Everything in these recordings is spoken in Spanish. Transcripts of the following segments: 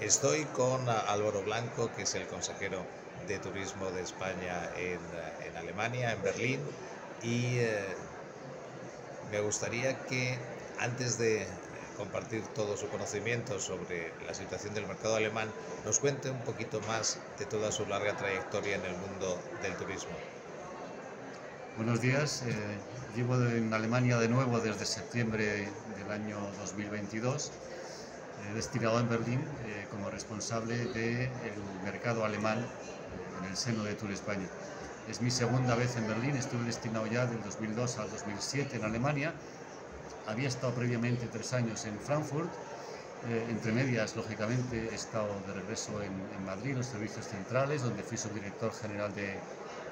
Estoy con Álvaro Blanco, que es el consejero de Turismo de España en Alemania, en Berlín, y me gustaría que antes de compartir todo su conocimiento sobre la situación del mercado alemán, nos cuente un poquito más de toda su larga trayectoria en el mundo del turismo. Buenos días, llevo en Alemania de nuevo desde septiembre del año 2022, destinado en Berlín como responsable del mercado alemán en el seno de Tour España. Es mi segunda vez en Berlín, estuve destinado ya del 2002 al 2007 en Alemania, había estado previamente 3 años en Frankfurt, entre medias, lógicamente, he estado de regreso en Madrid, en los servicios centrales, donde fui subdirector general de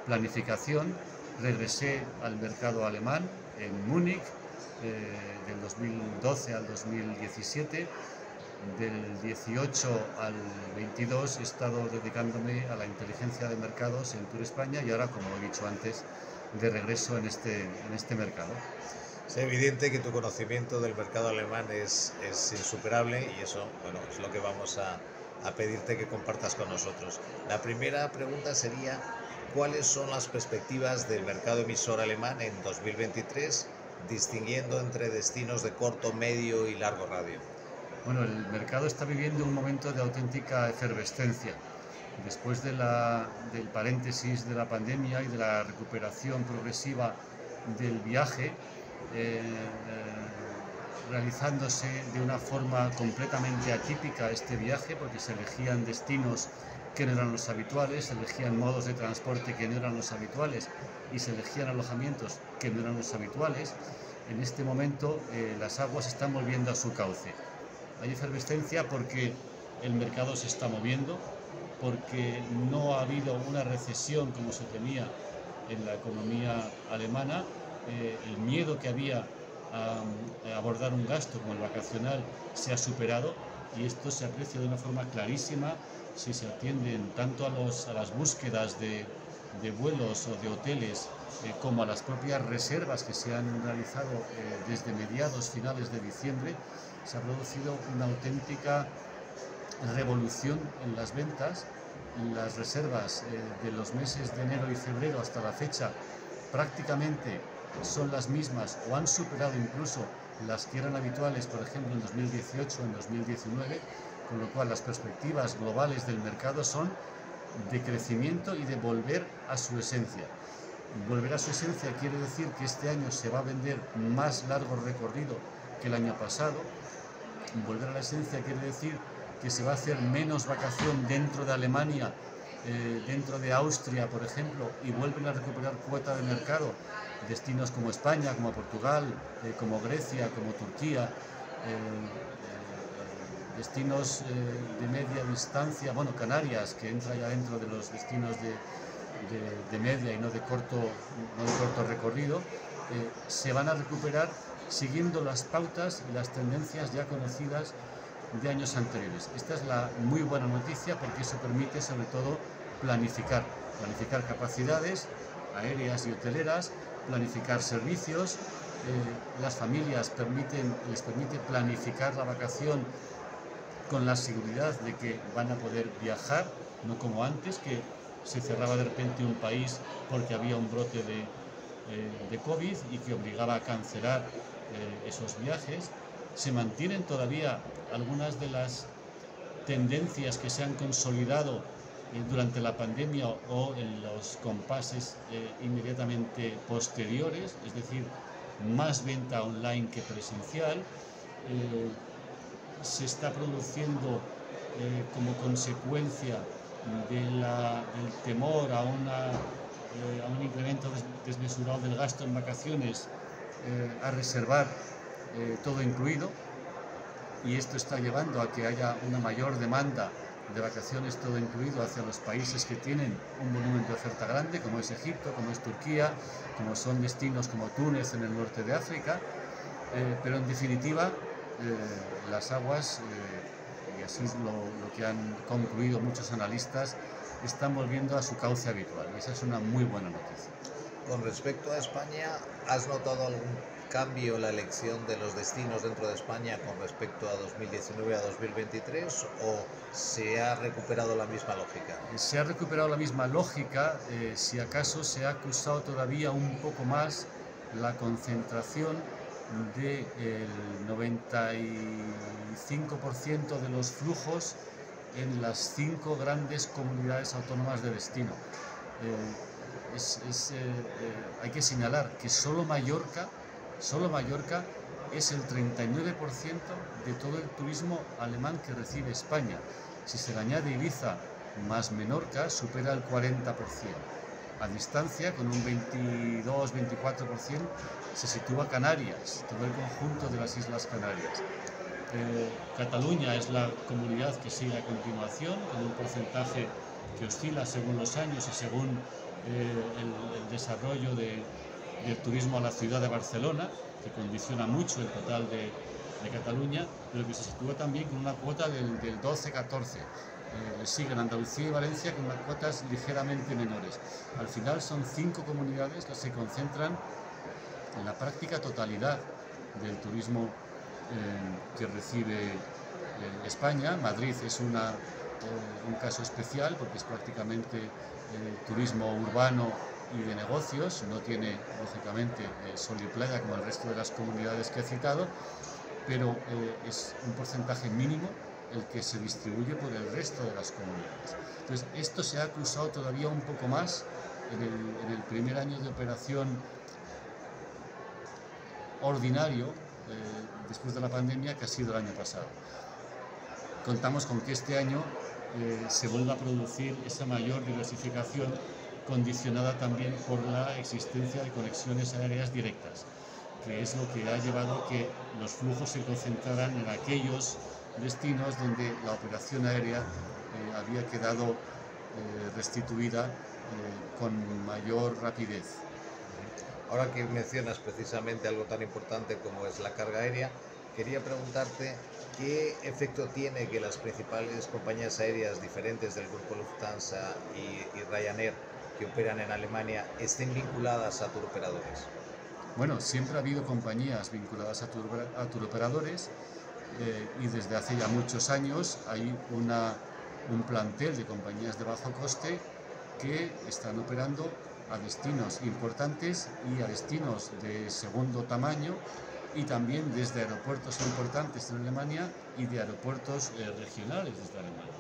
planificación. Regresé al mercado alemán en Múnich, del 2012 al 2017. Del 18 al 22 he estado dedicándome a la inteligencia de mercados en Tour España y ahora, como he dicho antes, de regreso en este mercado. Es evidente que tu conocimiento del mercado alemán es insuperable y eso, bueno, es lo que vamos a pedirte que compartas con nosotros. La primera pregunta sería, ¿cuáles son las perspectivas del mercado emisor alemán en 2023, distinguiendo entre destinos de corto, medio y largo radio? Bueno, el mercado está viviendo un momento de auténtica efervescencia. Después del paréntesis de la pandemia y de la recuperación progresiva del viaje, realizándose de una forma completamente atípica este viaje, porque se elegían destinos que no eran los habituales, se elegían modos de transporte que no eran los habituales y se elegían alojamientos que no eran los habituales. En este momento las aguas están volviendo a su cauce. Hay efervescencia porque el mercado se está moviendo, porque no ha habido una recesión como se temía en la economía alemana. El miedo que había a abordar un gasto como el vacacional se ha superado y esto se aprecia de una forma clarísima si se atienden tanto a las búsquedas de vuelos o de hoteles como a las propias reservas que se han realizado desde mediados, finales de diciembre. Se ha producido una auténtica revolución en las ventas. Las reservas de los meses de enero y febrero hasta la fecha prácticamente son las mismas o han superado incluso las que eran habituales, por ejemplo, en 2018 o en 2019, con lo cual las perspectivas globales del mercado son de crecimiento y de volver a su esencia. Volver a su esencia quiere decir que este año se va a vender más largo recorrido que el año pasado. Volver a la esencia quiere decir que se va a hacer menos vacación dentro de Alemania, dentro de Austria, por ejemplo, y vuelven a recuperar cuota de mercado destinos como España, como Portugal, como Grecia, como Turquía, destinos de media distancia, bueno, Canarias, que entra ya dentro de los destinos de media y no de corto recorrido, se van a recuperar siguiendo las pautas y las tendencias ya conocidas de años anteriores. Esta es la muy buena noticia porque eso permite sobre todo planificar capacidades aéreas y hoteleras, planificar servicios. Las familias les permite planificar la vacación con la seguridad de que van a poder viajar, no como antes, que se cerraba de repente un país porque había un brote de COVID y que obligaba a cancelar esos viajes. Se mantienen todavía algunas de las tendencias que se han consolidado durante la pandemia o en los compases inmediatamente posteriores, es decir, más venta online que presencial. Se está produciendo como consecuencia del temor a un incremento desmesurado del gasto en vacaciones, a reservar todo incluido, y esto está llevando a que haya una mayor demanda de vacaciones todo incluido hacia los países que tienen un volumen de oferta grande, como es Egipto, como es Turquía, como son destinos como Túnez en el norte de África, pero en definitiva las aguas, y así es lo que han concluido muchos analistas, están volviendo a su cauce habitual y esa es una muy buena noticia. Con respecto a España, ¿has notado algún cambio la elección de los destinos dentro de España con respecto a 2019 a 2023 o se ha recuperado la misma lógica? Se ha recuperado la misma lógica, si acaso se ha acusado todavía un poco más la concentración del 95% de los flujos en las 5 grandes comunidades autónomas de destino. Hay que señalar que solo Mallorca es el 39% de todo el turismo alemán que recibe España. Si se le añade Ibiza más Menorca, supera el 40%. A distancia, con un 22-24%, se sitúa Canarias, todo el conjunto de las Islas Canarias. Cataluña es la comunidad que sigue a continuación, con un porcentaje que oscila según los años y según el desarrollo del turismo a la ciudad de Barcelona, que condiciona mucho el total de Cataluña, pero que se sitúa también con una cuota del 12-14%. Siguen Andalucía y Valencia con unas cuotas ligeramente menores. Al final son 5 comunidades las que concentran en la práctica totalidad del turismo que recibe España. Madrid es un caso especial porque es prácticamente turismo urbano y de negocios, no tiene lógicamente sol y playa como el resto de las comunidades que he citado, pero es un porcentaje mínimo el que se distribuye por el resto de las comunidades. Entonces, esto se ha acusado todavía un poco más en el primer año de operación ordinario después de la pandemia, que ha sido el año pasado. Contamos con que este año se vuelva a producir esa mayor diversificación, condicionada también por la existencia de conexiones aéreas directas, que es lo que ha llevado a que los flujos se concentraran en aquellos destinos donde la operación aérea había quedado restituida con mayor rapidez. Ahora que mencionas precisamente algo tan importante como es la carga aérea, quería preguntarte qué efecto tiene que las principales compañías aéreas diferentes del grupo Lufthansa y Ryanair que operan en Alemania estén vinculadas a turoperadores. Bueno, siempre ha habido compañías vinculadas a turoperadores y desde hace ya muchos años hay un plantel de compañías de bajo coste que están operando a destinos importantes y a destinos de segundo tamaño, y también desde aeropuertos importantes en Alemania y de aeropuertos regionales desde Alemania.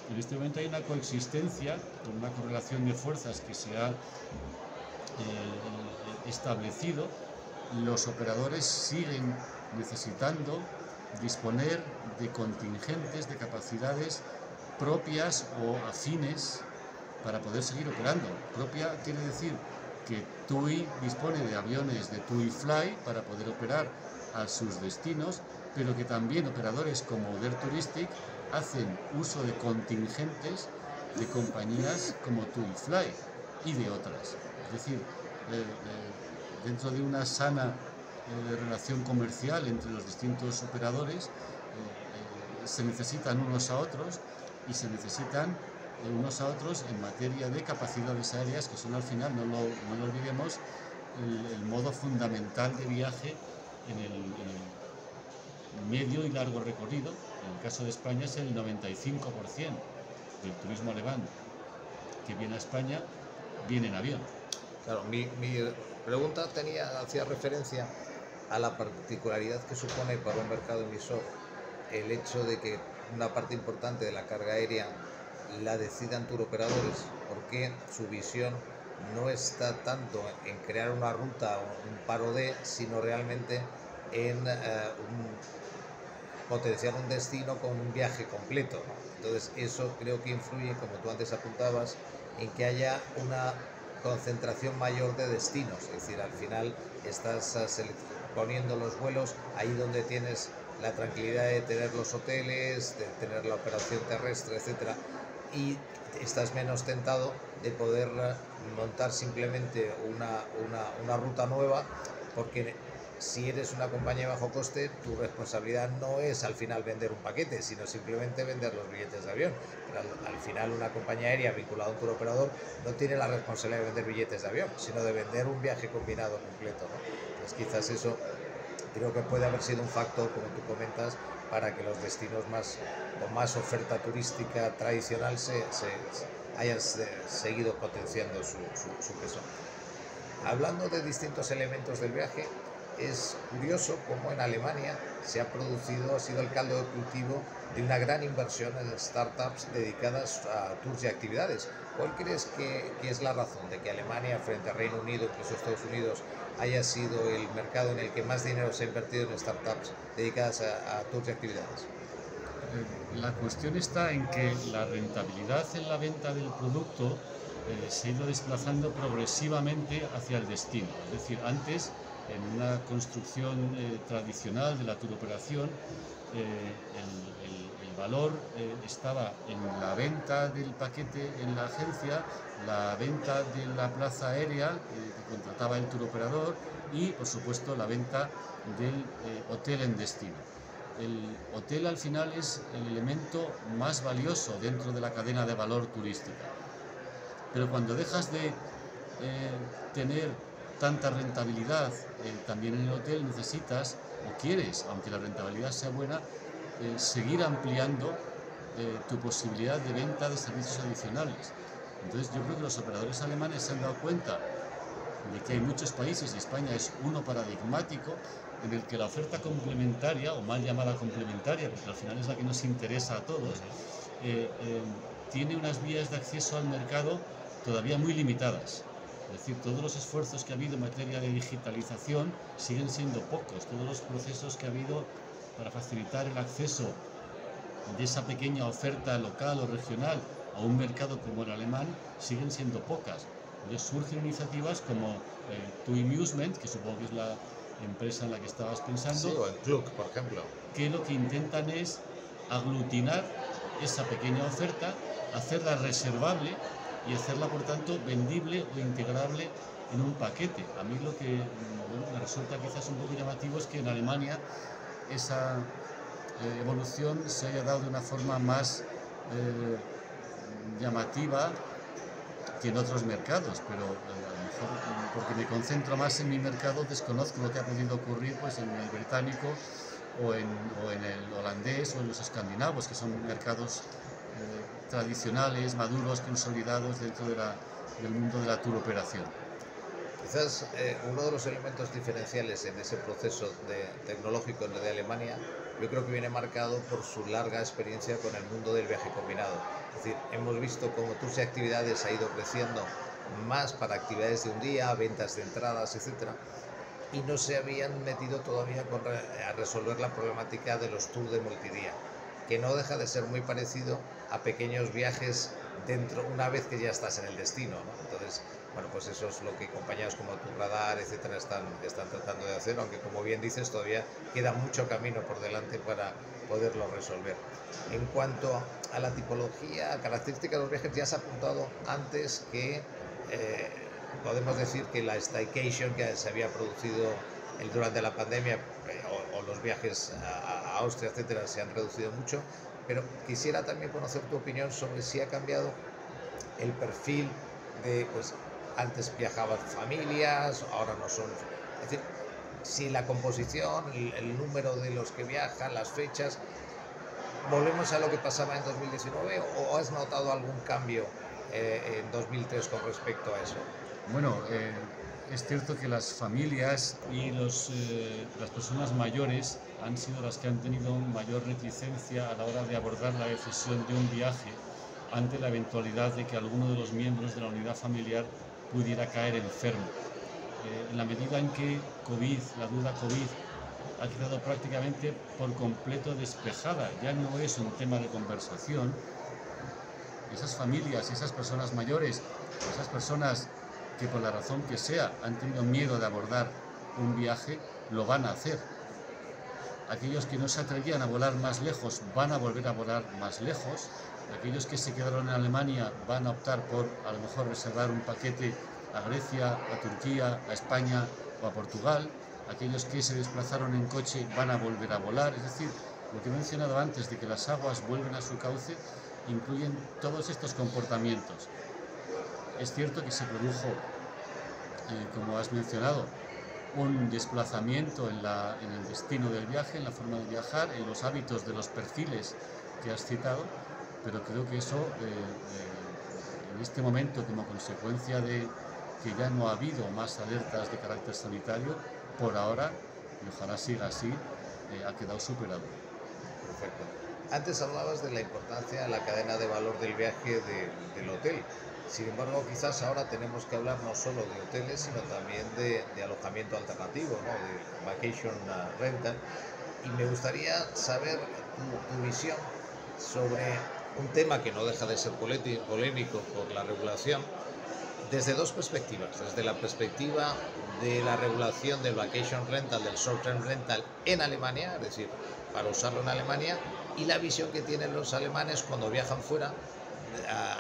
En este momento hay una coexistencia, con una correlación de fuerzas que se ha establecido. Los operadores siguen necesitando disponer de contingentes, de capacidades propias o afines para poder seguir operando. Propia quiere decir que TUI dispone de aviones de TUI Fly para poder operar a sus destinos, pero que también operadores como Der Touristik hacen uso de contingentes de compañías como TUI Fly y de otras. Es decir, dentro de una sana relación comercial entre los distintos operadores, se necesitan unos a otros y se necesitan unos a otros en materia de capacidades aéreas, que son al final, no lo olvidemos, el modo fundamental de viaje en el medio y largo recorrido. En el caso de España es el 95% del turismo alemán que viene a España viene en avión. Claro, mi pregunta hacía referencia a la particularidad que supone para un mercado emisor el hecho de que una parte importante de la carga aérea la decidan turoperadores, porque su visión no está tanto en crear una ruta o un paro de, sino realmente en potenciar un destino con un viaje completo, ¿no? Entonces eso creo que influye, como tú antes apuntabas, en que haya una concentración mayor de destinos. Es decir, al final estás poniendo los vuelos ahí donde tienes la tranquilidad de tener los hoteles, de tener la operación terrestre, etcétera, y estás menos tentado de poder montar simplemente una ruta nueva, porque si eres una compañía de bajo coste, tu responsabilidad no es al final vender un paquete, sino simplemente vender los billetes de avión. Pero al final una compañía aérea vinculada a un turoperador no tiene la responsabilidad de vender billetes de avión, sino de vender un viaje combinado completo, ¿no? Pues quizás eso creo que puede haber sido un factor, como tú comentas, para que los destinos con más oferta turística tradicional hayan seguido potenciando su peso. Hablando de distintos elementos del viaje, es curioso cómo en Alemania ha sido el caldo de cultivo de una gran inversión en startups dedicadas a tours y actividades. ¿Cuál crees que es la razón de que Alemania, frente a Reino Unido, incluso Estados Unidos, haya sido el mercado en el que más dinero se ha invertido en startups dedicadas a tours y actividades? La cuestión está en que la rentabilidad en la venta del producto se ha ido desplazando progresivamente hacia el destino. Es decir, antes, en una construcción tradicional de la turoperación, el valor estaba en la venta del paquete en la agencia, la venta de la plaza aérea que contrataba el turoperador y, por supuesto, la venta del hotel en destino. El hotel al final es el elemento más valioso dentro de la cadena de valor turística. Pero cuando dejas de tener tanta rentabilidad también en el hotel, necesitas o quieres, aunque la rentabilidad sea buena, seguir ampliando tu posibilidad de venta de servicios adicionales. Entonces yo creo que los operadores alemanes se han dado cuenta de que hay muchos países, y España es uno paradigmático, en el que la oferta complementaria, o mal llamada complementaria, porque al final es la que nos interesa a todos, tiene unas vías de acceso al mercado todavía muy limitadas. Es decir, todos los esfuerzos que ha habido en materia de digitalización siguen siendo pocos. Todos los procesos que ha habido para facilitar el acceso de esa pequeña oferta local o regional a un mercado como el alemán siguen siendo pocas. Entonces surgen iniciativas como TUI Musement, que supongo que es la empresa en la que estabas pensando. Sí, o el Club, por ejemplo. Que lo que intentan es aglutinar esa pequeña oferta, hacerla reservable y hacerla, por tanto, vendible o integrable en un paquete. A mí lo que me resulta quizás un poco llamativo es que en Alemania esa evolución se haya dado de una forma más llamativa que en otros mercados, pero a lo mejor porque me concentro más en mi mercado desconozco lo que ha podido ocurrir pues, en el británico o en el holandés o en los escandinavos, que son mercados tradicionales, maduros, consolidados dentro del mundo de la turoperación. Quizás uno de los elementos diferenciales en ese proceso tecnológico de Alemania, yo creo que viene marcado por su larga experiencia con el mundo del viaje combinado. Es decir, hemos visto cómo tours y actividades ha ido creciendo más para actividades de un día, ventas de entradas, etcétera, y no se habían metido todavía a resolver la problemática de los tours de multidía, que no deja de ser muy parecido a pequeños viajes dentro, una vez que ya estás en el destino, ¿no? Entonces, bueno, pues eso es lo que compañías como Tourradar, etcétera, están tratando de hacer, aunque como bien dices, todavía queda mucho camino por delante para poderlo resolver. En cuanto a la tipología, características de los viajes, ya has apuntado antes que podemos decir que la staycation que se había producido durante la pandemia o los viajes a Austria, etcétera, se han reducido mucho, pero quisiera también conocer tu opinión sobre si ha cambiado el perfil de, pues, antes viajaban familias, ahora no son. Es decir, si la composición, el número de los que viajan, las fechas, ¿volvemos a lo que pasaba en 2019 o has notado algún cambio en 2003 con respecto a eso? Bueno, es cierto que las familias y las personas mayores han sido las que han tenido mayor reticencia a la hora de abordar la decisión de un viaje ante la eventualidad de que alguno de los miembros de la unidad familiar pudiera caer enfermo. En la medida en que la duda COVID ha quedado prácticamente por completo despejada, ya no es un tema de conversación, esas familias, esas personas mayores, esas personas que por la razón que sea han tenido miedo de abordar un viaje, lo van a hacer. Aquellos que no se atrevían a volar más lejos van a volver a volar más lejos. Aquellos que se quedaron en Alemania van a optar por a lo mejor reservar un paquete a Grecia, a Turquía, a España o a Portugal. Aquellos que se desplazaron en coche van a volver a volar. Es decir, lo que he mencionado antes de que las aguas vuelven a su cauce incluyen todos estos comportamientos. Es cierto que se produjo, como has mencionado, un desplazamiento en el destino del viaje, en la forma de viajar, en los hábitos de los perfiles que has citado, pero creo que eso en este momento, como consecuencia de que ya no ha habido más alertas de carácter sanitario, por ahora, y ojalá siga así, ha quedado superado. Perfecto. Antes hablabas de la importancia de la cadena de valor del viaje del hotel. Sin embargo, quizás ahora tenemos que hablar no solo de hoteles, sino también de alojamiento alternativo, ¿no? De vacation rental. Y me gustaría saber tu visión sobre un tema que no deja de ser polémico por la regulación, desde dos perspectivas. Desde la perspectiva de la regulación del vacation rental, del short term rental en Alemania, es decir, para usarlo en Alemania, y la visión que tienen los alemanes cuando viajan fuera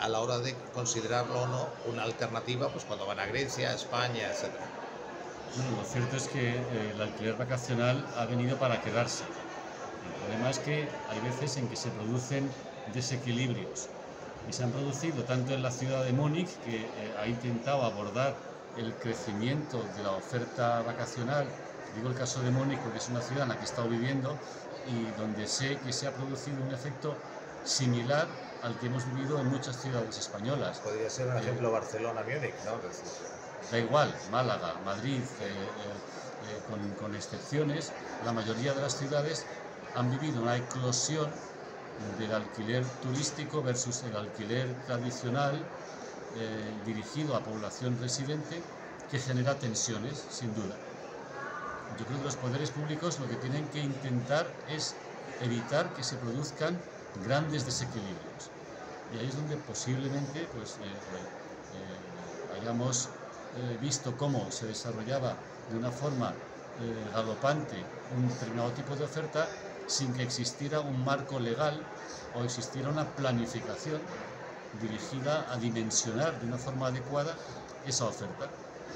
a la hora de considerarlo o no una alternativa, pues cuando van a Grecia, España, etc. Bueno, lo cierto es que el alquiler vacacional ha venido para quedarse. El problema es que hay veces en que se producen desequilibrios y se han producido tanto en la ciudad de Múnich, que ha intentado abordar el crecimiento de la oferta vacacional. Digo el caso de Múnich porque es una ciudad en la que he estado viviendo y donde sé que se ha producido un efecto similar al que hemos vivido en muchas ciudades españolas. Podría ser un ejemplo Barcelona-Múnich, ¿no? Da igual, Málaga, Madrid, con excepciones, la mayoría de las ciudades han vivido una eclosión del alquiler turístico versus el alquiler tradicional dirigido a población residente, que genera tensiones, sin duda. Yo creo que los poderes públicos lo que tienen que intentar es evitar que se produzcan grandes desequilibrios. Y ahí es donde posiblemente pues, hayamos visto cómo se desarrollaba de una forma galopante un determinado tipo de oferta sin que existiera un marco legal o existiera una planificación dirigida a dimensionar de una forma adecuada esa oferta.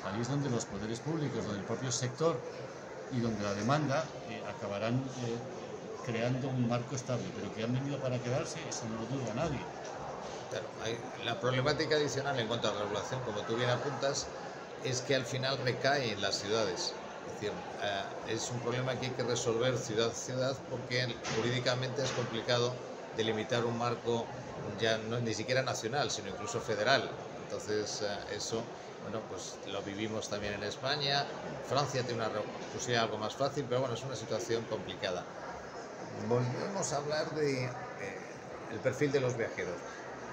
Ahí es donde los poderes públicos, donde el propio sector y donde la demanda acabarán creando un marco estable, pero que han venido para quedarse, eso no lo duda nadie. Claro, la problemática adicional en cuanto a la regulación, como tú bien apuntas, es que al final recae en las ciudades. Es decir, es un problema que hay que resolver ciudad a ciudad, porque jurídicamente es complicado delimitar un marco ya no ni siquiera nacional, sino incluso federal. Entonces eso, bueno, pues lo vivimos también en España. Francia tiene una posibilidad algo más fácil, pero bueno, es una situación complicada. Volvemos a hablar de el perfil de los viajeros.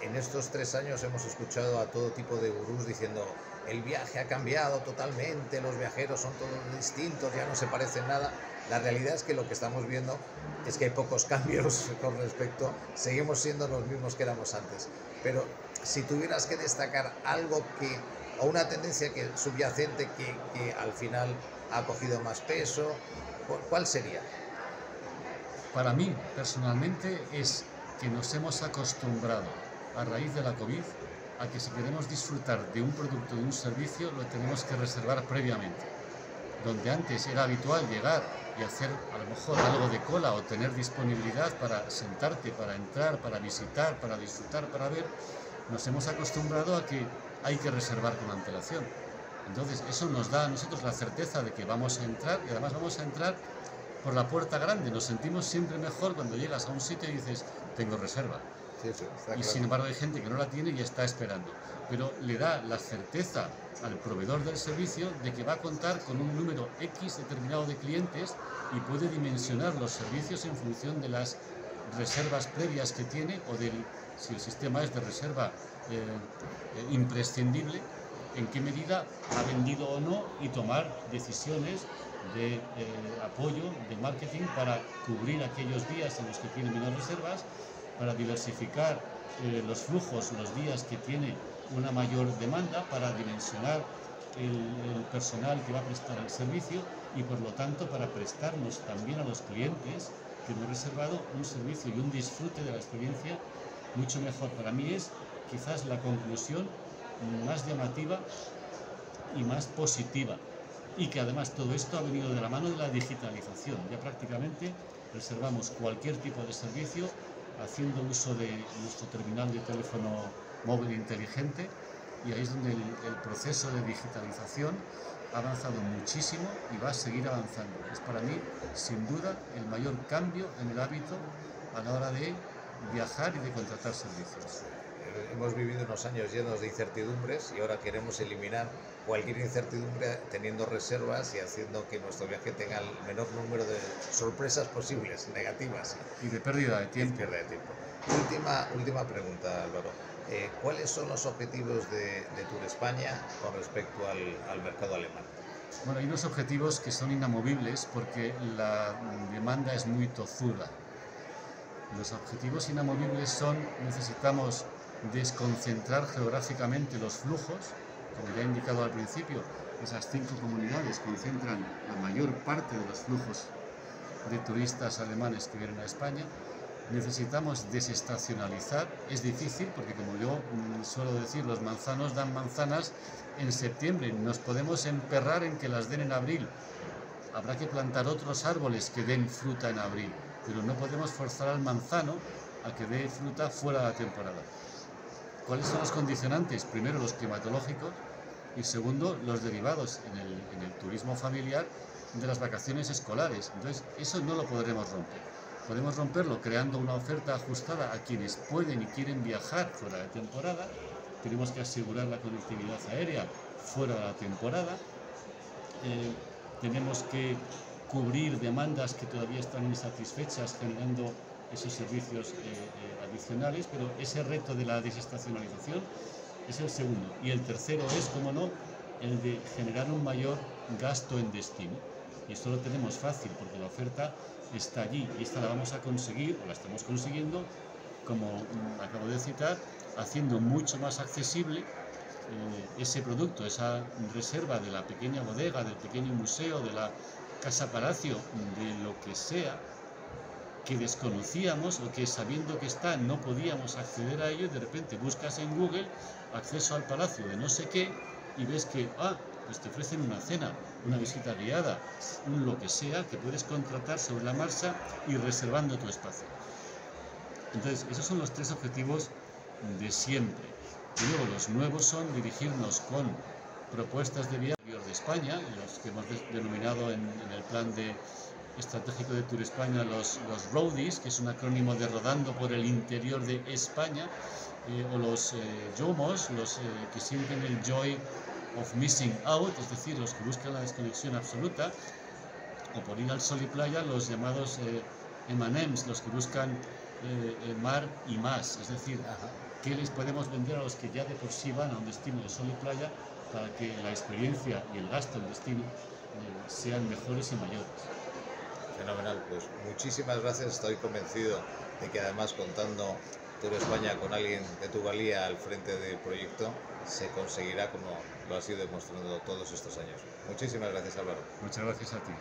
En estos 3 años hemos escuchado a todo tipo de gurús diciendo: el viaje ha cambiado totalmente, los viajeros son todos distintos, ya no se parecen nada. La realidad es que lo que estamos viendo es que hay pocos cambios con respecto, seguimos siendo los mismos que éramos antes. Pero si tuvieras que destacar algo o una tendencia subyacente que al final ha cogido más peso, ¿cuál sería? Para mí, personalmente, es que nos hemos acostumbrado, a raíz de la COVID, a que si queremos disfrutar de un producto, de un servicio, lo tenemos que reservar previamente. Donde antes era habitual llegar y hacer a lo mejor algo de cola o tener disponibilidad para sentarte, para entrar, para visitar, para disfrutar, para ver, nos hemos acostumbrado a que hay que reservar con antelación. Entonces eso nos da a nosotros la certeza de que vamos a entrar, y además vamos a entrar por la puerta grande. Nos sentimos siempre mejor cuando llegas a un sitio y dices: tengo reserva. Sí, y sin embargo hay gente que no la tiene y está esperando, pero le da la certeza al proveedor del servicio de que va a contar con un número X determinado de clientes y puede dimensionar los servicios en función de las reservas previas que tiene o si el sistema es de reserva imprescindible, en qué medida ha vendido o no, y tomar decisiones de apoyo, de marketing, para cubrir aquellos días en los que tiene menos reservas, para diversificar los flujos los días que tiene una mayor demanda, para dimensionar el personal que va a prestar el servicio y por lo tanto para prestarnos también a los clientes que hemos reservado un servicio y un disfrute de la experiencia mucho mejor. Para mí es quizás la conclusión más llamativa y más positiva, y que además todo esto ha venido de la mano de la digitalización. Ya prácticamente reservamos cualquier tipo de servicio haciendo uso de nuestro terminal de teléfono móvil inteligente, y ahí es donde el proceso de digitalización ha avanzado muchísimo y va a seguir avanzando. Es para mí, sin duda, el mayor cambio en el hábito a la hora de viajar y de contratar servicios. Hemos vivido unos años llenos de incertidumbres y ahora queremos eliminar cualquier incertidumbre teniendo reservas y haciendo que nuestro viaje tenga el menor número de sorpresas posibles, negativas. Y de pérdida de tiempo. Última pregunta, Álvaro. ¿Cuáles son los objetivos de Tour España con respecto al mercado alemán? Bueno, hay unos objetivos que son inamovibles porque la demanda es muy tozuda. Los objetivos inamovibles son: necesitamos desconcentrar geográficamente los flujos. Como ya he indicado al principio, esas 5 comunidades concentran la mayor parte de los flujos de turistas alemanes que vienen a España. Necesitamos desestacionalizar. Es difícil porque, como yo suelo decir, los manzanos dan manzanas en septiembre. Nos podemos emperrar en que las den en abril. Habrá que plantar otros árboles que den fruta en abril, pero no podemos forzar al manzano a que dé fruta fuera de la temporada. ¿Cuáles son los condicionantes? Primero, los climatológicos, y segundo, los derivados en el turismo familiar de las vacaciones escolares. Entonces, eso no lo podremos romper. Podemos romperlo creando una oferta ajustada a quienes pueden y quieren viajar fuera de temporada. Tenemos que asegurar la conectividad aérea fuera de la temporada. Tenemos que cubrir demandas que todavía están insatisfechas, generando esos servicios adicionales, pero ese reto de la desestacionalización es el segundo. Y el tercero es, como no, el de generar un mayor gasto en destino. Y esto lo tenemos fácil porque la oferta está allí y esta la vamos a conseguir, o la estamos consiguiendo, como acabo de citar, haciendo mucho más accesible ese producto, esa reserva de la pequeña bodega, del pequeño museo, de la casa palacio, de lo que sea, que desconocíamos o que sabiendo que está no podíamos acceder a ello, y de repente buscas en Google acceso al palacio de no sé qué y ves que pues te ofrecen una cena, una visita guiada, un lo que sea, que puedes contratar sobre la marcha y reservando tu espacio. Entonces, esos son los 3 objetivos de siempre. Y luego los nuevos son dirigirnos con propuestas de viaje de España, los que hemos denominado en el plan estratégico de Tour España los Roadies, que es un acrónimo de Rodando por el Interior de España, o los YOMOs, los que sienten el Joy of Missing Out, es decir, los que buscan la desconexión absoluta, o por ir al sol y playa, los llamados M&Ms, los que buscan mar y más, es decir, ¿qué les podemos vender a los que ya de por sí van a un destino de sol y playa para que la experiencia y el gasto en destino sean mejores y mayores? Fenomenal, pues muchísimas gracias. Estoy convencido de que, además, contando Tour España con alguien de tu valía al frente del proyecto, se conseguirá como lo has ido demostrando todos estos años. Muchísimas gracias, Álvaro. Muchas gracias a ti.